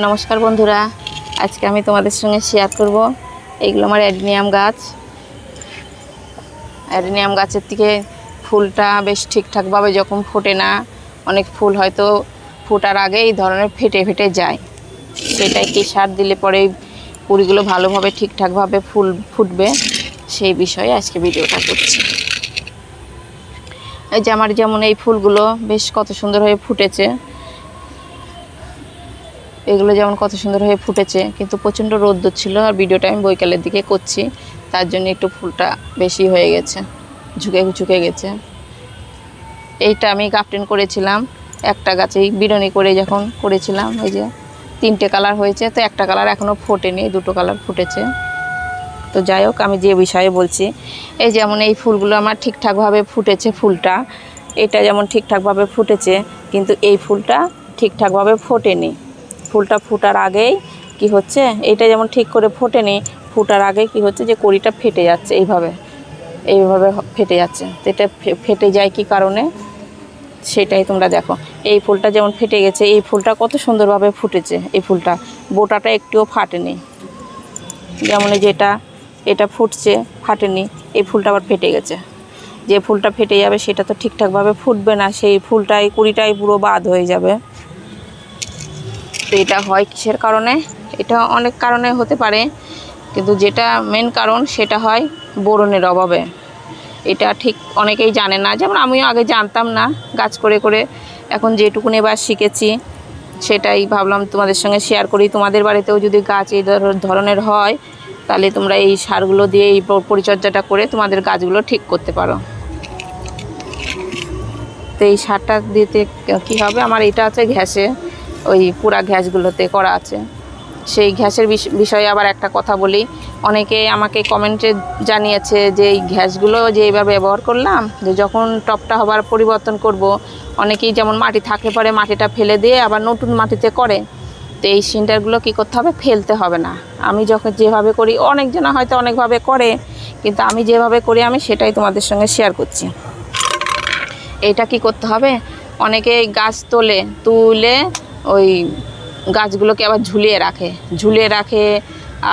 নমস্কার বন্ধুরা, আজকে আমি তোমাদের সঙ্গে শেয়ার করব এইগুলো আমার অ্যাডিনিয়াম গাছ। অ্যাডিনিয়াম গাছের থেকে ফুলটা বেশ ঠিকঠাকভাবে যখন ফোটে না, অনেক ফুল হয়তো ফোটার আগে এই ধরনের ফেটে ফেটে যায়। সেটাই কি সার দিলে পরে কুড়িগুলো ভালোভাবে ঠিকঠাকভাবে ফুল ফুটবে, সেই বিষয়ে আজকে ভিডিওটা করছি। এই যে আমার যেমন এই ফুলগুলো বেশ কত সুন্দর হয়ে ফুটেছে, এগুলো যেমন কত সুন্দর হয়ে ফুটেছে, কিন্তু প্রচণ্ড রোদ্দুর ছিল আর ভিডিওটা আমি বৈকালের দিকে করছি, তার জন্য একটু ফুলটা বেশি হয়ে গেছে, ঝুঁকে গেছে। এইটা আমি গাফটেন করেছিলাম একটা গাছেই বিরনি করে যখন করেছিলাম, এই যে 3টে কালার হয়েছে, তো একটা কালার এখনও ফোটেনি, 2টো কালার ফুটেছে। তো যাই হোক, আমি যে বিষয়ে বলছি, এই যেমন এই ফুলগুলো আমার ঠিকঠাকভাবে ফুটেছে। ফুলটা এটা যেমন ঠিকঠাকভাবে ফুটেছে, কিন্তু এই ফুলটা ঠিকঠাকভাবে ফোটেনি। ফুলটা ফোটার আগেই কি হচ্ছে, এইটা যেমন ঠিক করে ফোটেনি, ফোটার আগে কি হচ্ছে যে কড়িটা ফেটে যাচ্ছে, এইভাবে ফেটে যাচ্ছে। তো এটা ফেটে যায় কি কারণে, সেটাই তোমরা দেখো। এই ফুলটা যেমন ফেটে গেছে, এই ফুলটা কত সুন্দরভাবে ফুটেছে, এই ফুলটা বোটাটা একটুও ফাটেনি। যেমন যেটা এটা ফুটছে ফাটেনি, এই ফুলটা আবার ফেটে গেছে। যে ফুলটা ফেটে যাবে সেটা তো ঠিকঠাকভাবে ফুটবে না, সেই ফুলটাই কুড়িটাই পুরো বাদ হয়ে যাবে। তো এটা হয় কিসের কারণে, এটা অনেক কারণে হতে পারে, কিন্তু যেটা মেন কারণ সেটা হয় বোরনের অভাবে। এটা ঠিক অনেকেই জানে না, যেমন আমিও আগে জানতাম না, গাছ করে করে এখন যেটুকুনি এবার শিখেছি সেটাই ভাবলাম তোমাদের সঙ্গে শেয়ার করি। তোমাদের বাড়িতেও যদি গাছ এই ধরনের হয়, তাহলে তোমরা এই সারগুলো দিয়ে এই পরিচর্যাটা করে তোমাদের গাছগুলো ঠিক করতে পারো। তো এই সারটা দিতে কী হবে, আমার এটা আছে ঘ্যাসে, ওই পুরা ঘ্যাসগুলোতে করা আছে। সেই ঘ্যাসের বিষয়ে আবার একটা কথা বলি, অনেকে আমাকে কমেন্টে জানিয়েছে যে এই ঘ্যাসগুলো যে এইভাবে ব্যবহার করলাম, যে যখন টপটা হবার পরিবর্তন করব, অনেকেই যেমন মাটি থাকলে পরে মাটিটা ফেলে দিয়ে আবার নতুন মাটিতে করে। তো এই সিন্ডারগুলো কী করতে হবে, ফেলতে হবে না। আমি যখন যেভাবে করি, অনেকজনা হয়তো অনেকভাবে করে, কিন্তু আমি যেভাবে করি আমি সেটাই তোমাদের সঙ্গে শেয়ার করছি। এইটা কি করতে হবে, অনেকে গাছ তুলে ওই গাছগুলোকে আবার ঝুলিয়ে রাখে,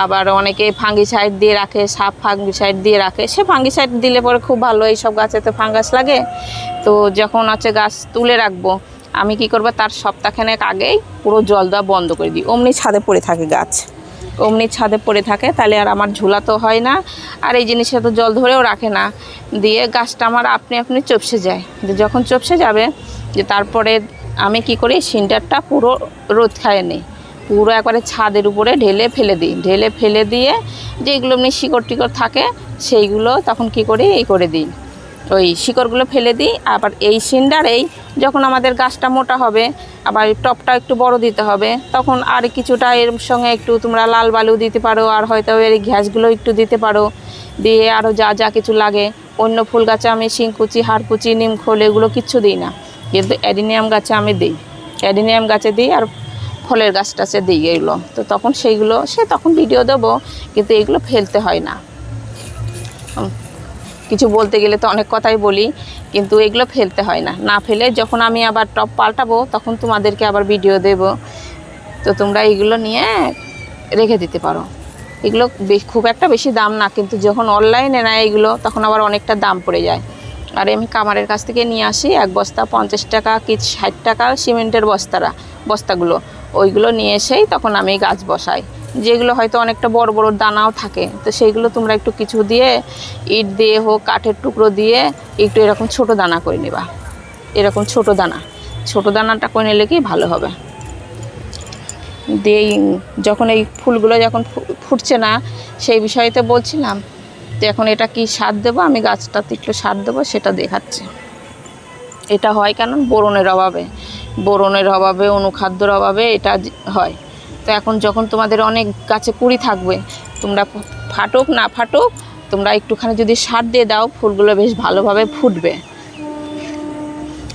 আবার অনেকে ফাঙ্গিসাইড দিয়ে রাখে, সাপ ফাঙ্গিসাইড দিয়ে রাখে। সে ফাঙ্গিসাইড দিলে পরে খুব ভালো, এইসব গাছেতে ফাঙ্গাস লাগে। তো যখন গাছ তুলে রাখবো, আমি কি করব, তার সপ্তাহখানেক আগেই পুরো জল দেওয়া বন্ধ করে দিই। অমনি ছাদে পড়ে থাকে গাছ, অমনি ছাদে পড়ে থাকে, তাহলে আর আমার ঝোলা তো হয় না, আর এই জিনিসটা তো জল ধরেও রাখে না, দিয়ে গাছটা আমার আপনি চুপসে যায়। যখন চুপসে যাবে, যে তারপরে আমি কি করি, সিন্ডারটা পুরো রোদ খায় নিই, পুরো একবারে ছাদের উপরে ঢেলে ফেলে দিয়ে যেগুলো এমনি শিকড় টিকড় থাকে সেইগুলো তখন কি করি, এই করে দিই, ওই শিকড়গুলো ফেলে দিই। আবার এই সিন্ডারেই যখন আমাদের গাছটা মোটা হবে, আবার টপটা একটু বড় দিতে হবে, তখন আর কিছুটা এর সঙ্গে একটু তোমরা লাল বালু দিতে পারো, আর হয়তো এর ঘ্যাসগুলো একটু দিতে পারো, দিয়ে আরও যা কিছু লাগে। অন্য ফুল গাছে আমি শিংকুচি, হাড়কুচি, নিমখোল এগুলো কিচ্ছু দিই না, কিন্তু অ্যাডিনিয়াম গাছে আমি দিই। অ্যাডিনিয়াম গাছে দিই, আর ফলের গাছটাছে দিই এগুলো। তো তখন সেইগুলো তখন ভিডিও দেবো, কিন্তু এগুলো ফেলতে হয় না। কিছু বলতে গেলে তো অনেক কথাই বলি, কিন্তু এগুলো ফেলতে হয় না। না ফেলে যখন আমি আবার টপ পাল্টাবো, তখন তোমাদেরকে আবার ভিডিও দেব। তো তোমরা এইগুলো নিয়ে রেখে দিতে পারো। এগুলো খুব একটা বেশি দাম না, কিন্তু যখন অনলাইনে নেয় এগুলো, তখন আবার অনেকটা দাম পড়ে যায়। আর আমি কামারের কাছ থেকে নিয়ে আসি, এক বস্তা 50 টাকা কি 60 টাকা সিমেন্টের বস্তাগুলো, ওইগুলো নিয়ে এসেই তখন আমি গাছ বসাই। যেগুলো হয়তো অনেকটা বড় বড় দানাও থাকে, তো সেইগুলো তোমরা একটু কিছু দিয়ে, ইট দিয়ে হোক, কাঠের টুকরো দিয়ে একটু এরকম ছোট দানা করে নেবা। এরকম ছোট দানাটা করে নিলে কি ভালো হবে। দিয়ে যখন এই ফুলগুলো যখন ফুটছে না, সেই বিষয়তে বলছিলাম। তো এখন এটা কি সার দেবো, আমি গাছটাতে একটু সার দেবো, সেটা দেখাচ্ছি। এটা হয় কেন, বোরনের অভাবে, অনুখাদ্যর অভাবে এটা হয়। তো এখন যখন তোমাদের অনেক গাছে কুড়ি থাকবে, তোমরা ফাটুক না ফাটুক, তোমরা একটুখানি যদি সার দিয়ে দাও, ফুলগুলো বেশ ভালোভাবে ফুটবে।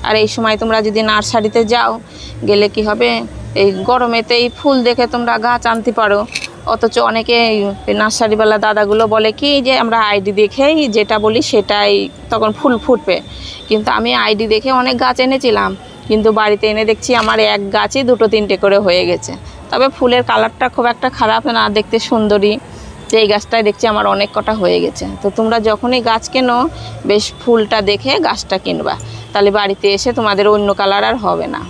আর এই সময় তোমরা যদি নার্সারিতে যাও, গেলে কি হবে, এই গরমেতে এই ফুল দেখে তোমরা গাছ আনতে পারো। অথচ অনেকে নার্সারিওয়ালা দাদাগুলো বলে কি, যে আমরা আইডি দেখেই যেটা বলি সেটাই তখন ফুল ফুটবে। কিন্তু আমি আইডি দেখে অনেক গাছ এনেছিলাম, কিন্তু বাড়িতে এনে দেখছি আমার এক গাছই 2-3টে করে হয়ে গেছে। তবে ফুলের কালারটা খুব একটা খারাপ না, দেখতে সুন্দরী। তো এই গাছটায় দেখছি আমার অনেক কটা হয়ে গেছে। তো তোমরা যখনই গাছ কেনো বেশ ফুলটা দেখে গাছটা কিনবা, তাহলে বাড়িতে এসে তোমাদের অন্য কালার আর হবে না।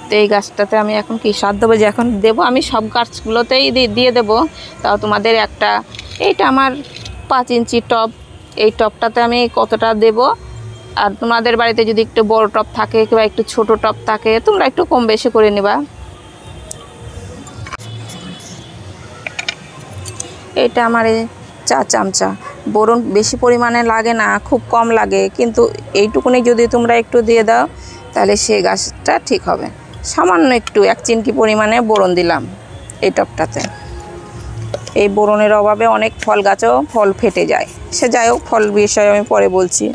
তো এই গাছটাতে আমি এখন কি সার দেবো, যে এখন দেবো আমি সব গাছগুলোতেই দিয়ে দেবো। তাও তোমাদের একটা, এইটা আমার 5 ইঞ্চি টব, এই টবটাতে আমি কতটা দেব। আর তোমাদের বাড়িতে যদি একটু বড় টব থাকে কিংবা একটু ছোট টব থাকে তোমরা একটু কম বেশি করে নেবা। এটা আমার 4 চামচা। বোরন বেশি পরিমাণে লাগে না, খুব কম লাগে, কিন্তু এইটুকুনি যদি তোমরা একটু দিয়ে দাও তাহলে সেই গাছটা ঠিক হবে। সামান্য একটু 1 চিমটি পরিমাণে বোরন দিলাম এই টবটাতে। এই বোরনের অভাবে অনেক ফল গাছও ফল ফেটে যায়। সে যাই হোক, ফল বিষয়ে আমি পরে বলছি।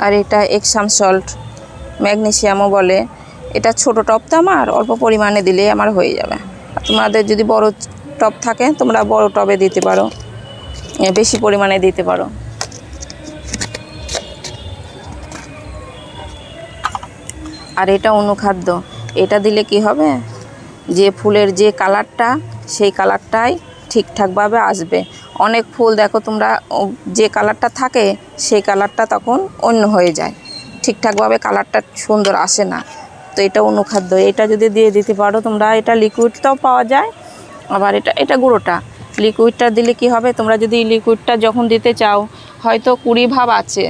আর এটা এক্সাম সল্ট, ম্যাগনেসিয়ামও বলে। এটা ছোট টব তো আমার, অল্প পরিমাণে দিলেই আমার হয়ে যাবে। আর তোমাদের যদি বড় টব থাকে তোমরা বড় টবে দিতে পারো, বেশি পরিমাণে দিতে পারো। আর এটা অনুখাদ্য, এটা দিলে কি হবে, যে ফুলের যে কালারটা সেই কালারটাই ঠিকঠাকভাবে আসবে। অনেক ফুল দেখো তোমরা যে কালারটা থাকে সেই কালারটা তখন অন্য হয়ে যায়, ঠিকঠাকভাবে কালারটা সুন্দর আসে না। তো এটা অনুখাদ্য, এটা যদি দিয়ে দিতে পারো তোমরা। এটা লিকুইডটাও পাওয়া যায়, আবার এটা গুঁড়োটা। লিকুইডটা দিলে কি হবে, তোমরা যদি লিকুইডটা যখন দিতে চাও, হয়তো 20 ভাব আছে,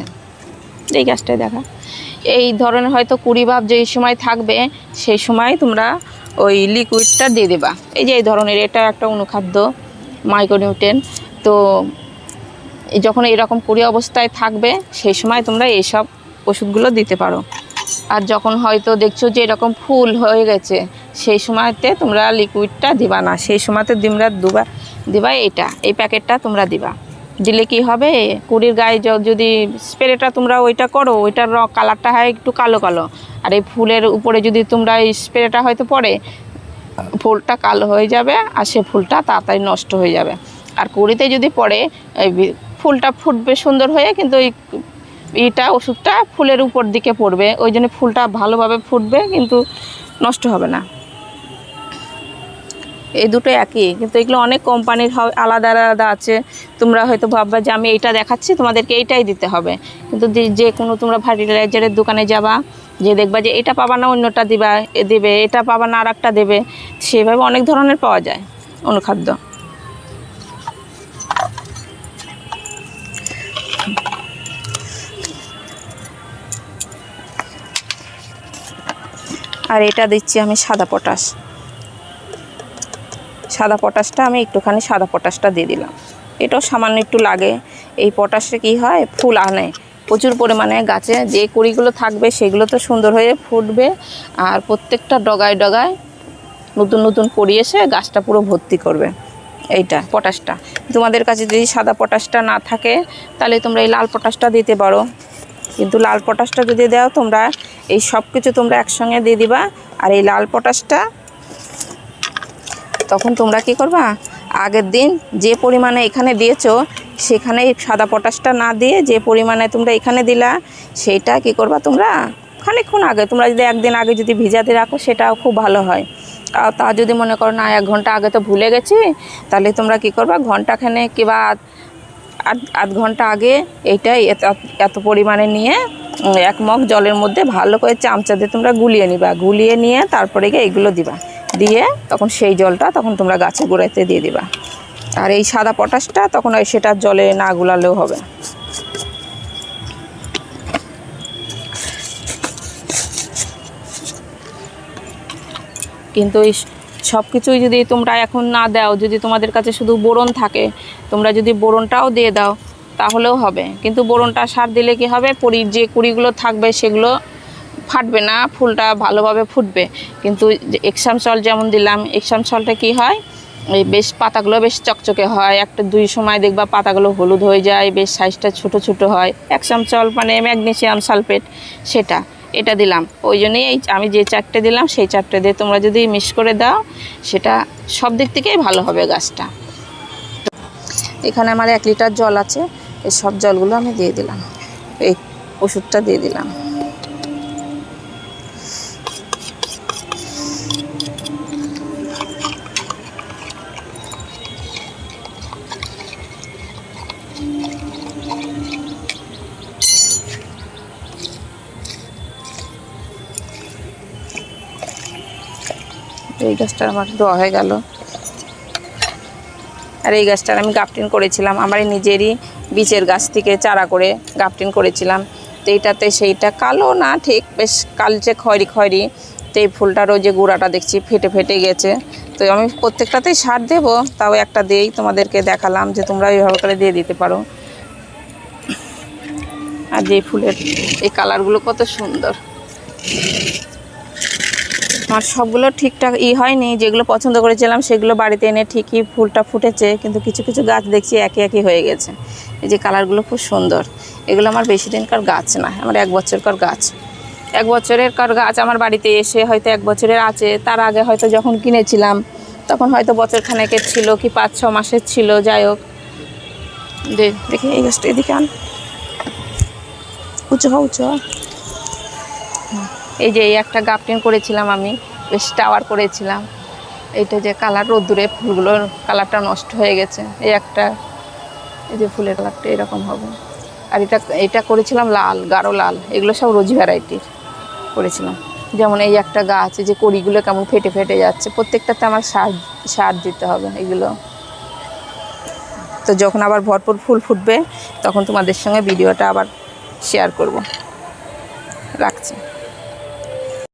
এই গাছটায় দেখা এই ধরনের হয়তো 20 ভাব যেই সময় থাকবে সেই সময় তোমরা ওই লিকুইডটা দিয়ে দেবা। এই যে এই ধরনের, এটা একটা অনুখাদ্য, মাইক্রোনিউট্রেন। তো যখন এরকম 20 অবস্থায় থাকবে সেই সময় তোমরা এইসব ওষুধগুলো দিতে পারো। আর যখন হয়তো দেখছো যে এরকম ফুল হয়ে গেছে সেই সময়তে তোমরা লিকুইডটা দিবা না, সেই সময়তে তোমরা দিবা এই প্যাকেটটা তোমরা দিবা। দিলে কি হবে, 20 গায়ে যদি স্প্রেটা তোমরা ওইটা করো, ওইটার কালারটা হয় একটু কালো কালো। আর এই ফুলের উপরে যদি তোমরা এই স্প্রেটা হয়তো পড়ে, ফুলটা কালো হয়ে যাবে আর সে ফুলটা তাড়াতাড়ি নষ্ট হয়ে যাবে। আর 20তে যদি পড়ে ফুলটা ফুটবে সুন্দর হয়ে, কিন্তু এইটা ওষুধটা ফুলের উপর দিকে পড়বে, ওই জন্য ফুলটা ভালোভাবে ফুটবে কিন্তু নষ্ট হবে না। এই দুটো একই, কিন্তু এগুলো অনেক কোম্পানির আলাদা আলাদা আছে। তোমরা হয়তো ভাববা যে আমি এইটা দেখাচ্ছি তোমাদেরকে এইটাই দিতে হবে, কিন্তু যে কোনো তোমরা ফার্টিলাইজারের দোকানে যাবা, যে দেখবা যে এটা পাবা না অন্যটা দেবে, এটা পাবা না আর একটা দেবে। সেভাবে অনেক ধরনের পাওয়া যায় অনুখাদ্য। আর এটা দিচ্ছি আমি সাদা পটাশ। সাদা পটাশটা আমি একটুখানি সাদা পটাশটা দিয়ে দিলাম, এটাও সামান্য একটু লাগে। এই পটাশে কি হয়, ফুল আনে প্রচুর পরিমাণে, গাছে যে কুড়িগুলো থাকবে সেগুলো তো সুন্দর হয়ে ফুটবে, আর প্রত্যেকটা ডগায় ডগায় নতুন নতুন কুড়ি এসে গাছটা পুরো ভর্তি করবে। এইটা পটাশটা, তোমাদের কাছে যদি সাদা পটাশটা না থাকে তাহলে তোমরা এই লাল পটাশটা দিতে পারো। কিন্তু লাল পটাশটা যদি দাও তোমরা, এই সব কিছু তোমরা একসঙ্গে দিয়ে দিবা। আর এই লাল পটাশটা তখন তোমরা কি করবা, আগের দিন যে পরিমাণে এখানে দিয়েছো সেখানে সাদা পটাশটা না দিয়ে যে পরিমাণে তোমরা এখানে দিলা, সেইটা কি করবা তোমরা খানিকক্ষণ আগে, তোমরা যদি একদিন আগে যদি ভিজাতে রাখো সেটাও খুব ভালো হয়। আর তা যদি মনে করো না 1 ঘন্টা আগে তো ভুলে গেছি, তাহলে তোমরা কি করবা, ঘন্টাখানেক কিংবা আধ ঘন্টা আগে এইটাই এত পরিমাণে নিয়ে 1 মগ জলের মধ্যে ভালো করে চামচা দিয়ে তোমরা গুলিয়ে নিবা। গুলিয়ে নিয়ে তারপরে গিয়ে এইগুলো দিবা, দিয়ে তখন সেই জলটা তখন তোমরা গাছে গোড়াতে দিয়ে দিবা। আর এই সাদা পটাশটা তখন ওই সেটা জলে না গুলালেও হবে। কিন্তু এই সব কিছুই যদি তোমরা এখন না দাও, যদি তোমাদের কাছে শুধু বোরন থাকে, তোমরা যদি বোরনটাও দিয়ে দাও তাহলেও হবে। কিন্তু বোরনটা সার দিলে কি হবে, যে কুড়িগুলো থাকবে সেগুলো ফাটবে না, ফুলটা ভালোভাবে ফুটবে। কিন্তু এক্সাম সল্ট যেমন দিলাম, এক্সাম সল্টে কি হয়, এই বেশ পাতাগুলো বেশ চকচকে হয়, 1-2 সময় দেখবা পাতাগুলো হলুদ হয়ে যায়, বেশ সাইজটা ছোট ছোট হয়। এক্সাম সল্ট মানে ম্যাগনেসিয়াম সালফেট, সেটা এটা দিলাম। ওই জন্যই আমি যে 4টে দিলাম সেই 4টে দিয়ে তোমরা যদি মিক্স করে দাও, সেটা সব দিক থেকেই ভালো হবে গাছটা। এখানে আমার 1 লিটার জল আছে, এই সব জলগুলো আমি দিয়ে দিলাম, এই ওষুধটা দিয়ে দিলাম। এই গাছটা আমার দেওয়া হয়ে গেল। আর এই গাছটার আমি গাপটিন করেছিলাম, আমার নিজেরই বীজের গাছ থেকে চারা করে গাপটিন করেছিলাম। তো এইটাতে সেইটা কালো না ঠিক, বেশ কালচে খয়েরি খয়েরি। তো এই ফুলটারও যে গুঁড়াটা দেখছি ফেটে ফেটে গেছে। তো আমি প্রত্যেকটাতেই সার দেবো, তাও একটা দিয়েই তোমাদেরকে দেখালাম যে তোমরা এইভাবে করে দিয়ে দিতে পারো। আর যে ফুলের এই কালারগুলো কত সুন্দর। আমার সবগুলো ঠিকঠাক হয়নি, যেগুলো পছন্দ করেছিলাম সেগুলো বাড়িতে এনে ঠিকই ফুলটা ফুটেছে, কিন্তু কিছু কিছু গাছ দেখছি একই একই হয়ে গেছে। এই যে কালারগুলো খুব সুন্দর। এগুলো আমার বেশি দিনকার গাছ না, আমার 1 বছরকার গাছ। 1 বছরের গাছ আমার বাড়িতে এসে হয়তো 1 বছরের আছে। তার আগে হয়তো যখন কিনেছিলাম তখন হয়তো বছরখানেকের ছিল কি 5-6 মাসের ছিল। যাই হোক, দেখি এই গাছটা এদিকে আন, উঁচু হ উঁচু হ। এই যে এই একটা গাপটিন করেছিলাম আমি, বেশ টাওয়ার করেছিলাম। এইটা যে কালার, রোদ্দুরে ফুলগুলোর কালারটা নষ্ট হয়ে গেছে। এই একটা, এই যে ফুলের কালারটা এরকম হবে। আর এটা করেছিলাম লাল, গাঢ় লাল। এগুলো সব রোজি ভ্যারাইটির করেছিলাম। যেমন এই একটা গাছ, এই যে কড়িগুলো কেমন ফেটে ফেটে যাচ্ছে, প্রত্যেকটাতে আমার সার দিতে হবে এগুলো। তো যখন আবার ভরপুর ফুল ফুটবে তখন তোমাদের সঙ্গে ভিডিওটা আবার শেয়ার করব। রাখছি।